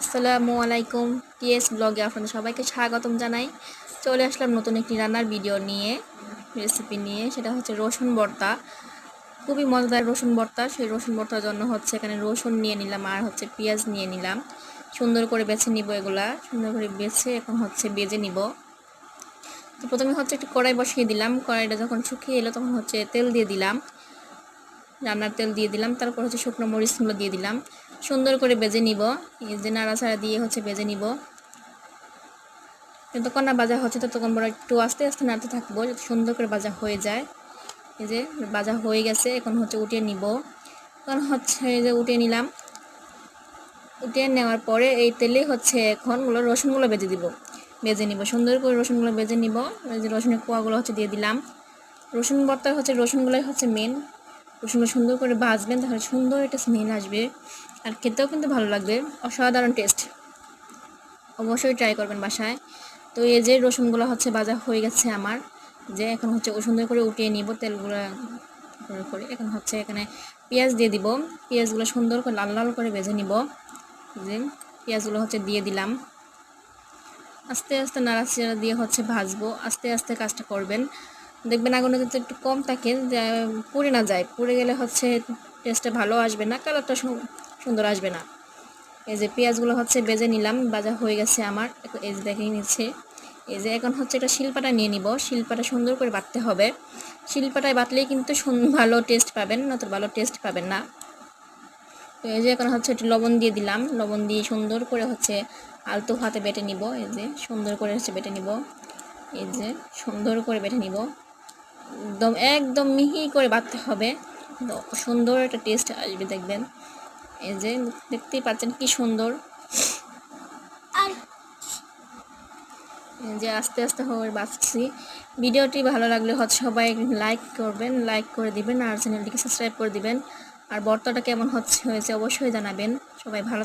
আসসালামু আলাইকুম। টিএস ব্লগে আপনাদের সবাইকে স্বাগতম জানাই। চলে আসলাম নতুন একটি রান্নার ভিডিও নিয়ে, রেসিপি নিয়ে। সেটা হচ্ছে রসুন ভর্তা। খুবই মজাদার রসুন ভর্তা। সেই রসুন ভর্তার জন্য হচ্ছে এখানে রসুন নিয়ে নিলাম আর হচ্ছে পেঁয়াজ নিয়ে নিলাম। সুন্দর করে বেছে নিব, এগুলা সুন্দর করে বেছে এখন হচ্ছে বেজে নিব। তো প্রথমে হচ্ছে একটু কড়াই বসিয়ে দিলাম। কড়াইটা যখন শুকিয়ে এলো তখন হচ্ছে তেল দিয়ে দিলাম, রান্নার তেল দিয়ে দিলাম। তারপর হচ্ছে শুকনো মরিচগুলো দিয়ে দিলাম, সুন্দর করে বেজে নিব। এই যে নাড়াচাড়া দিয়ে হচ্ছে বেজে নিব। যতক্ষণ না ভাজা হচ্ছে ততক্ষণ বড় একটু আস্তে আস্তে নাড়তে থাকবো যাতে সুন্দর করে ভাজা হয়ে যায়। এই যে ভাজা হয়ে গেছে, এখন হচ্ছে উঠিয়ে নিব। এখন হচ্ছে এই যে উঠিয়ে নিলাম। উঠিয়ে নেওয়ার পরে এই তেলে হচ্ছে এখন রসুনগুলো বেজে নিব সুন্দর করে। রসুনগুলো বেজে নিব। এই যে রসুনের কোয়াগুলো হচ্ছে দিয়ে দিলাম। রসুন ভর্তা হচ্ছে রসুনগুলোই হচ্ছে মেন। রসুনগুলো সুন্দর করে ভাজবেন, তাহলে সুন্দর একটা স্মেল আসবে আর খেতেও কিন্তু ভালো লাগবে। অসাধারণ টেস্ট, অবশ্যই ট্রাই করবেন বাসায়। তো এই যে রসুনগুলো হচ্ছে ভাজা হয়ে গেছে আমার। যে এখন হচ্ছে সুন্দর করে উঠিয়ে নিব তেলগুলো করে। এখন হচ্ছে এখানে পেঁয়াজ দিয়ে দিব। পেঁয়াজগুলো সুন্দর করে লাল লাল করে ভেজে নিব। যে পেঁয়াজগুলো হচ্ছে দিয়ে দিলাম। আস্তে আস্তে নাড়াচাড়া দিয়ে হচ্ছে ভাজবো। আস্তে আস্তে কাজটা করবেন, দেখবেন আগুনে যদি একটু কম থাকে, পুড়ে না যায়। পুড়ে গেলে হচ্ছে টেস্টটা ভালো আসবে না, কালারটা সুন্দর আসবে না। এই যে পেঁয়াজগুলো হচ্ছে বেজে নিলাম, ভাজা হয়ে গেছে আমার। এই যে দেখে নিচ্ছে। এই যে এখন হচ্ছে একটা শিলপাটা নিয়ে নিব। শিলপাটা সুন্দর করে বাটতে হবে। শিলপাটায় বাটলেই কিন্তু ভালো টেস্ট পাবেন, না তো ভালো টেস্ট পাবেন না। তো এই যে এখন হচ্ছে একটু লবণ দিয়ে দিলাম। লবণ দিয়ে সুন্দর করে হচ্ছে আলতো হাতে বেটে নিব। এই যে সুন্দর করে হচ্ছে বেটে নিব। এই যে সুন্দর করে বেটে নিব। একদম একদম মিহি করে বাটতে হবে, সুন্দর একটা টেস্ট আসবে দেখবেন। এই যে দেখতেই পাচ্ছেন কি সুন্দর। যে আস্তে আস্তে হয়ে বাঁচছি। ভিডিওটি ভালো লাগলে হচ্ছে সবাই লাইক করবেন, লাইক করে দিবেন আর চ্যানেলটিকে সাবস্ক্রাইব করে দিবেন। আর ভর্তাটা কেমন হয়েছে অবশ্যই জানাবেন। সবাই ভালো